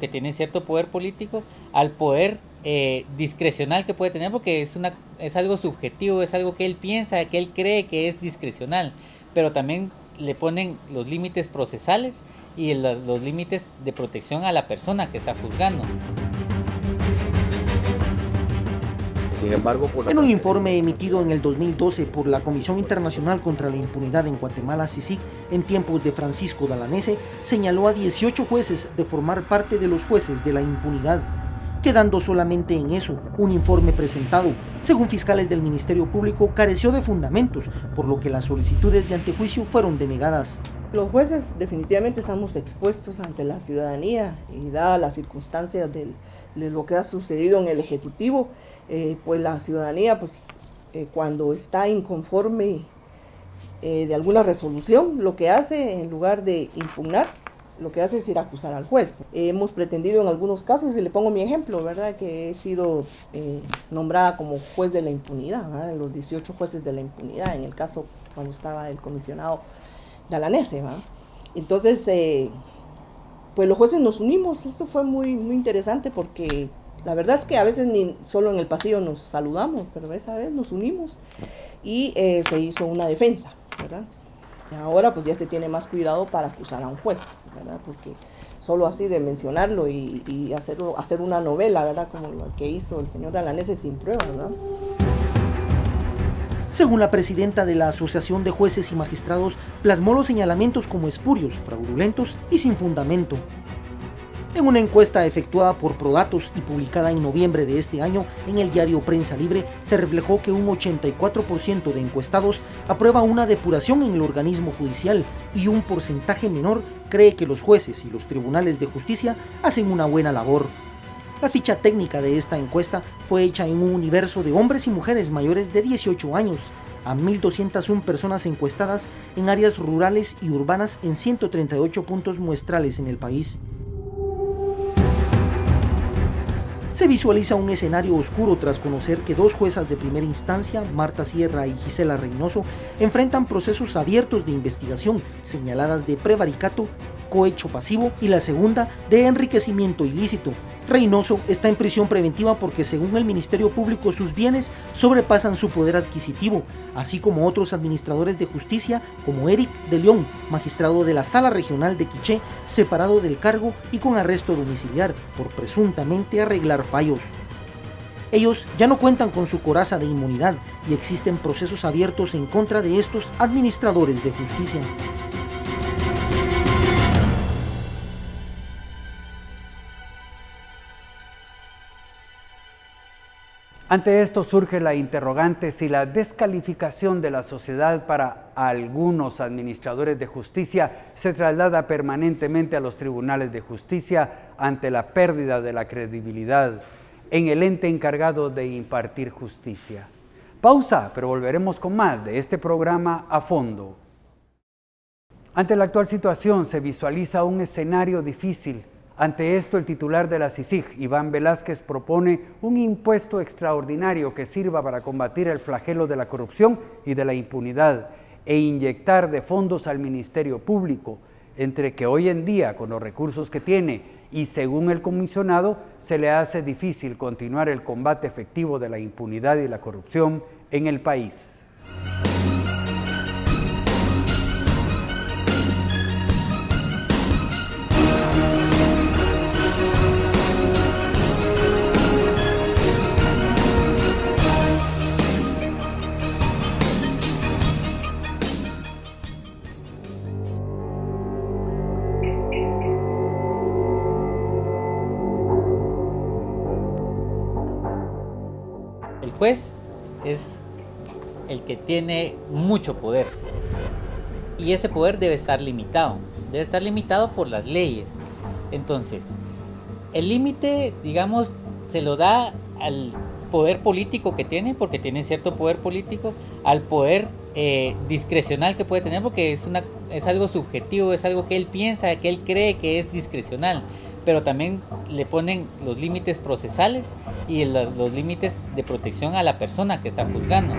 porque tiene cierto poder político, al poder discrecional que puede tener, porque es algo subjetivo, es algo que él piensa, que él cree que es discrecional, pero también le ponen los límites procesales y los límites de protección a la persona que está juzgando. Sin embargo, en un informe emitido en el 2012 por la Comisión Internacional contra la Impunidad en Guatemala, CICIG, en tiempos de Francisco Dalanese, señaló a 18 jueces de formar parte de los jueces de la impunidad, quedando solamente en eso. Un informe presentado, según fiscales del Ministerio Público, careció de fundamentos, por lo que las solicitudes de antejuicio fueron denegadas. Los jueces definitivamente estamos expuestos ante la ciudadanía y dadas las circunstancias de lo que ha sucedido en el Ejecutivo, pues la ciudadanía cuando está inconforme de alguna resolución, lo que hace en lugar de impugnar, lo que hace es ir a acusar al juez. Hemos pretendido en algunos casos, y le pongo mi ejemplo, ¿verdad?, que he sido nombrada como juez de la impunidad, ¿verdad?, los 18 jueces de la impunidad, en el caso cuando estaba el comisionado Dalanese, ¿verdad? Entonces, pues los jueces nos unimos. Eso fue muy interesante, porque la verdad es que a veces ni solo en el pasillo nos saludamos, pero esa vez nos unimos y se hizo una defensa, ¿verdad? Y ahora pues ya se tiene más cuidado para acusar a un juez, ¿verdad? Porque solo así de mencionarlo y hacer una novela, ¿verdad?, como lo que hizo el señor Dalanese sin pruebas, ¿verdad? Según la presidenta de la Asociación de Jueces y Magistrados, plasmó los señalamientos como espurios, fraudulentos y sin fundamento. En una encuesta efectuada por Prodatos y publicada en noviembre de este año en el diario Prensa Libre, se reflejó que un 84% de encuestados aprueba una depuración en el organismo judicial y un porcentaje menor cree que los jueces y los tribunales de justicia hacen una buena labor. La ficha técnica de esta encuesta fue hecha en un universo de hombres y mujeres mayores de 18 años, a 1.201 personas encuestadas en áreas rurales y urbanas en 138 puntos muestrales en el país. Se visualiza un escenario oscuro tras conocer que dos juezas de primera instancia, Marta Sierra y Gisela Reynoso, enfrentan procesos abiertos de investigación señaladas de prevaricato, cohecho pasivo y la segunda de enriquecimiento ilícito. Reynoso está en prisión preventiva porque, según el Ministerio Público, sus bienes sobrepasan su poder adquisitivo, así como otros administradores de justicia como Eric de León, magistrado de la Sala Regional de Quiché, separado del cargo y con arresto domiciliar por presuntamente arreglar fallos. Ellos ya no cuentan con su coraza de inmunidad y existen procesos abiertos en contra de estos administradores de justicia. Ante esto surge la interrogante si la descalificación de la sociedad para algunos administradores de justicia se traslada permanentemente a los tribunales de justicia ante la pérdida de la credibilidad en el ente encargado de impartir justicia. Pausa, pero volveremos con más de este programa A Fondo. Ante la actual situación se visualiza un escenario difícil. Ante esto, el titular de la CICIG, Iván Velázquez, propone un impuesto extraordinario que sirva para combatir el flagelo de la corrupción y de la impunidad e inyectar de fondos al Ministerio Público, entre que hoy en día, con los recursos que tiene y según el comisionado, se le hace difícil continuar el combate efectivo de la impunidad y la corrupción en el país. El juez es el que tiene mucho poder y ese poder debe estar limitado por las leyes. Entonces, el límite, digamos, se lo da al poder político que tiene, porque tiene cierto poder político, al poder discrecional que puede tener, porque es algo subjetivo, es algo que él piensa, que él cree que es discrecional, pero también le ponen los límites procesales y los límites de protección a la persona que está juzgando.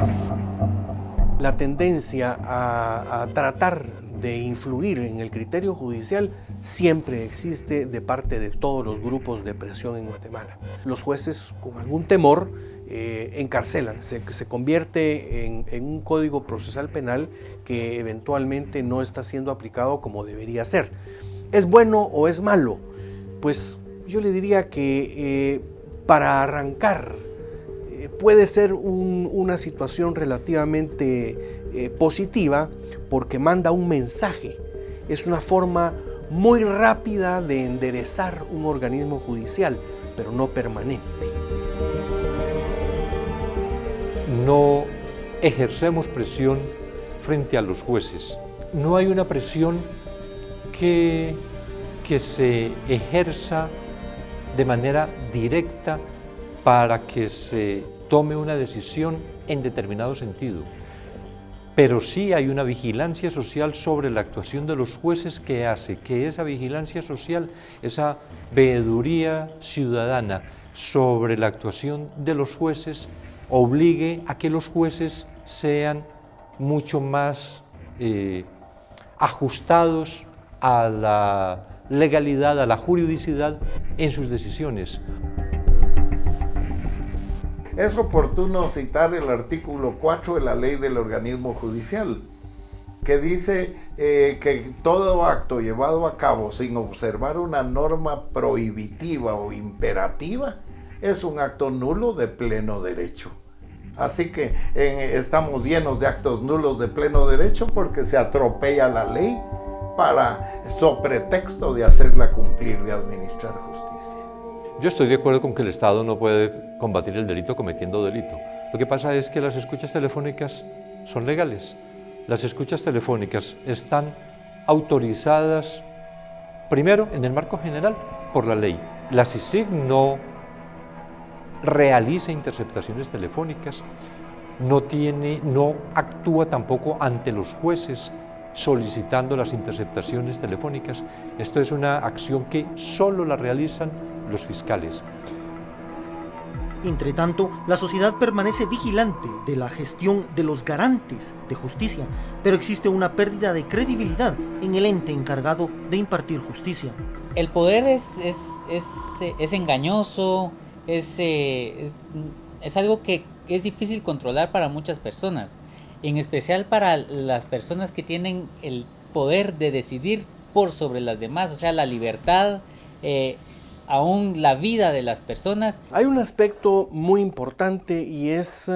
La tendencia a tratar de influir en el criterio judicial siempre existe de parte de todos los grupos de presión en Guatemala. Los jueces, con algún temor, encarcelan, se convierte en un código procesal penal que eventualmente no está siendo aplicado como debería ser. ¿Es bueno o es malo? Pues yo le diría que para arrancar puede ser una situación relativamente positiva porque manda un mensaje. Es una forma muy rápida de enderezar un organismo judicial, pero no permanente. No ejercemos presión frente a los jueces. No hay una presión que se ejerza de manera directa para que se tome una decisión en determinado sentido. Pero sí hay una vigilancia social sobre la actuación de los jueces que hace que esa vigilancia social, esa veeduría ciudadana sobre la actuación de los jueces, obligue a que los jueces sean mucho más ajustados a la legalidad, a la juridicidad en sus decisiones. Es oportuno citar el artículo 4 de la Ley del Organismo Judicial, que dice que todo acto llevado a cabo sin observar una norma prohibitiva o imperativa es un acto nulo de pleno derecho. Así que estamos llenos de actos nulos de pleno derecho porque se atropella la ley sobre pretexto de hacerla cumplir, de administrar justicia. Yo estoy de acuerdo con que el Estado no puede combatir el delito cometiendo delito. Lo que pasa es que las escuchas telefónicas son legales. Las escuchas telefónicas están autorizadas, primero, en el marco general, por la ley. La CICIG no realiza interceptaciones telefónicas, no actúa tampoco ante los jueces solicitando las interceptaciones telefónicas. Esto es una acción que solo la realizan los fiscales. Entre tanto, la sociedad permanece vigilante de la gestión de los garantes de justicia, pero existe una pérdida de credibilidad en el ente encargado de impartir justicia. El poder es engañoso, es algo que es difícil controlar para muchas personas, en especial para las personas que tienen el poder de decidir por sobre las demás, o sea, la libertad, aún la vida de las personas. Hay un aspecto muy importante y es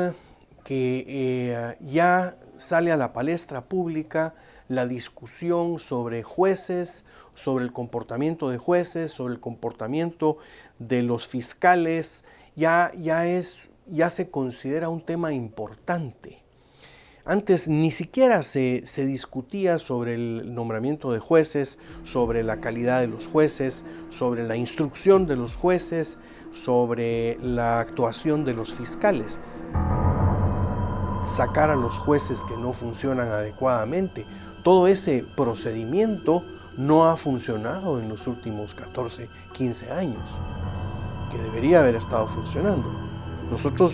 que ya sale a la palestra pública la discusión sobre jueces, sobre el comportamiento de jueces, sobre el comportamiento de los fiscales. Ya se considera un tema importante. Antes ni siquiera se discutía sobre el nombramiento de jueces, sobre la calidad de los jueces, sobre la instrucción de los jueces, sobre la actuación de los fiscales. Sacar a los jueces que no funcionan adecuadamente. Todo ese procedimiento no ha funcionado en los últimos 14, 15 años, que debería haber estado funcionando. Nosotros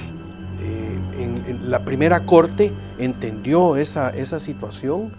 en la primera corte entendió esa situación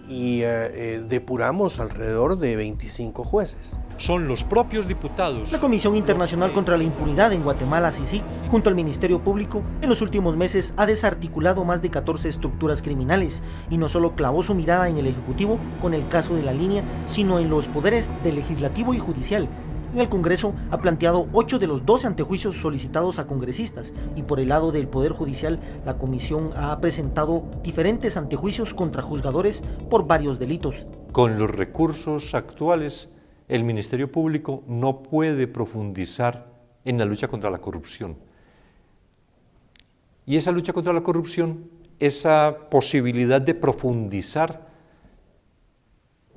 y depuramos alrededor de 25 jueces. Son los propios diputados. La Comisión Internacional contra la Impunidad en Guatemala, CICIG, junto al Ministerio Público, en los últimos meses ha desarticulado más de 14 estructuras criminales y no solo clavó su mirada en el Ejecutivo con el caso de La Línea, sino en los poderes del Legislativo y Judicial. En el Congreso ha planteado 8 de los 12 antejuicios solicitados a congresistas y por el lado del Poder Judicial la Comisión ha presentado diferentes antejuicios contra juzgadores por varios delitos. Con los recursos actuales, el Ministerio Público no puede profundizar en la lucha contra la corrupción. Y esa lucha contra la corrupción, esa posibilidad de profundizar,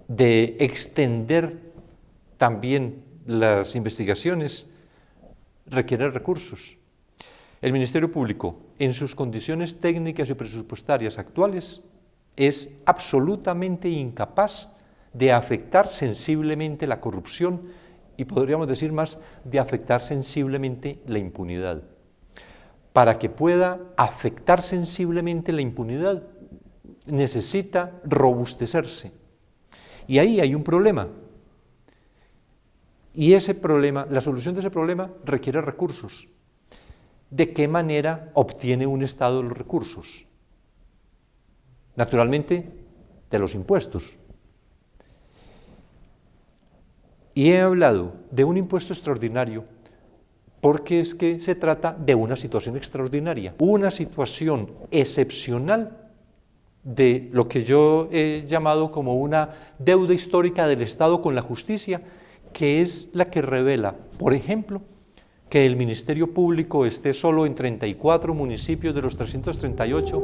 de extender también las investigaciones, requiere recursos. El Ministerio Público, en sus condiciones técnicas y presupuestarias actuales, es absolutamente incapaz de afectar sensiblemente la corrupción y podríamos decir más, de afectar sensiblemente la impunidad. Para que pueda afectar sensiblemente la impunidad, necesita robustecerse, Y ahí hay un problema. Y ese problema, la solución de ese problema requiere recursos. ¿De qué manera obtiene un Estado los recursos? Naturalmente, de los impuestos. Y he hablado de un impuesto extraordinario porque es que se trata de una situación extraordinaria, una situación excepcional de lo que yo he llamado como una deuda histórica del Estado con la justicia, que es la que revela, por ejemplo, que el Ministerio Público esté solo en 34 municipios de los 338.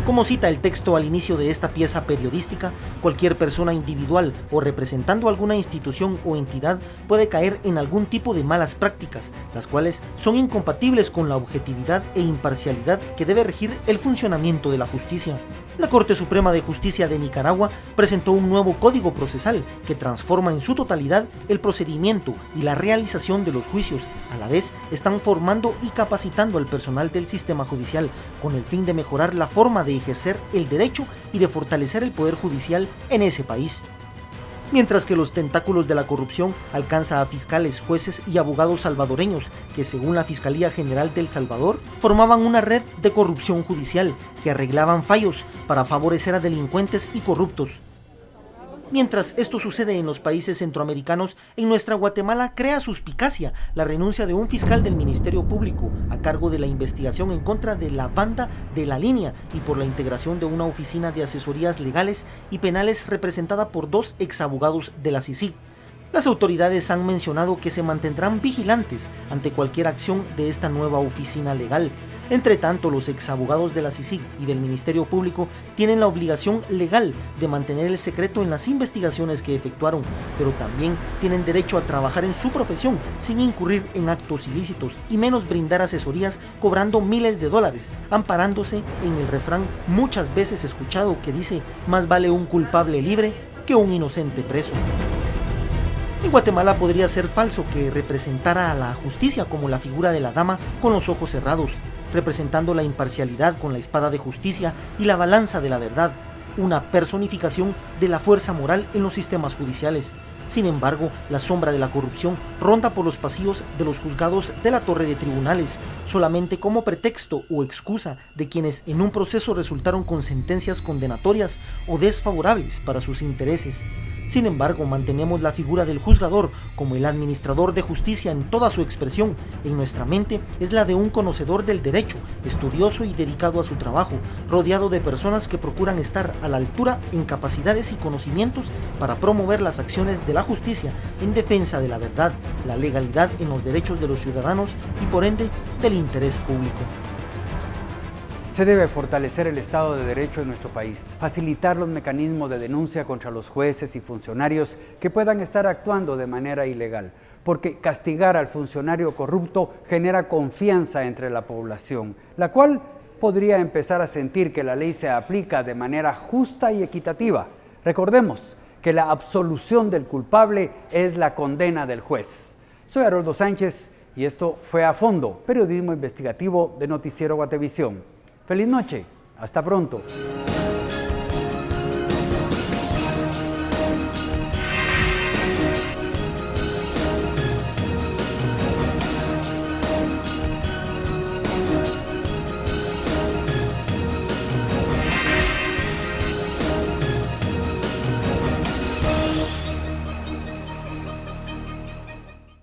Como cita el texto al inicio de esta pieza periodística, cualquier persona individual o representando alguna institución o entidad puede caer en algún tipo de malas prácticas, las cuales son incompatibles con la objetividad e imparcialidad que debe regir el funcionamiento de la justicia. La Corte Suprema de Justicia de Nicaragua presentó un nuevo código procesal que transforma en su totalidad el procedimiento y la realización de los juicios. A la vez, están formando y capacitando al personal del sistema judicial con el fin de mejorar la forma de ejercer el derecho y de fortalecer el poder judicial en ese país. Mientras que los tentáculos de la corrupción alcanza a fiscales, jueces y abogados salvadoreños que, según la Fiscalía General de El Salvador, formaban una red de corrupción judicial que arreglaban fallos para favorecer a delincuentes y corruptos. Mientras esto sucede en los países centroamericanos, en nuestra Guatemala crea suspicacia la renuncia de un fiscal del Ministerio Público a cargo de la investigación en contra de la banda de La Línea y por la integración de una oficina de asesorías legales y penales representada por 2 exabogados de la CICIG. Las autoridades han mencionado que se mantendrán vigilantes ante cualquier acción de esta nueva oficina legal. Entre tanto, los exabogados de la CICIG y del Ministerio Público tienen la obligación legal de mantener el secreto en las investigaciones que efectuaron, pero también tienen derecho a trabajar en su profesión sin incurrir en actos ilícitos y menos brindar asesorías cobrando miles de dólares, amparándose en el refrán muchas veces escuchado que dice: más vale un culpable libre que un inocente preso. En Guatemala podría ser falso que representara a la justicia como la figura de la dama con los ojos cerrados, representando la imparcialidad con la espada de justicia y la balanza de la verdad, una personificación de la fuerza moral en los sistemas judiciales. Sin embargo, la sombra de la corrupción ronda por los pasillos de los juzgados de la torre de tribunales, solamente como pretexto o excusa de quienes en un proceso resultaron con sentencias condenatorias o desfavorables para sus intereses. Sin embargo, mantenemos la figura del juzgador como el administrador de justicia en toda su expresión. En nuestra mente es la de un conocedor del derecho, estudioso y dedicado a su trabajo, rodeado de personas que procuran estar a la altura en capacidades y conocimientos para promover las acciones de la justicia en defensa de la verdad, la legalidad en los derechos de los ciudadanos y por ende del interés público. Se debe fortalecer el Estado de Derecho en nuestro país, facilitar los mecanismos de denuncia contra los jueces y funcionarios que puedan estar actuando de manera ilegal, porque castigar al funcionario corrupto genera confianza entre la población, la cual podría empezar a sentir que la ley se aplica de manera justa y equitativa. Recordemos que la absolución del culpable es la condena del juez. Soy Haroldo Sánchez y esto fue A Fondo, periodismo investigativo de Noticiero Guatevisión. Feliz noche, hasta pronto.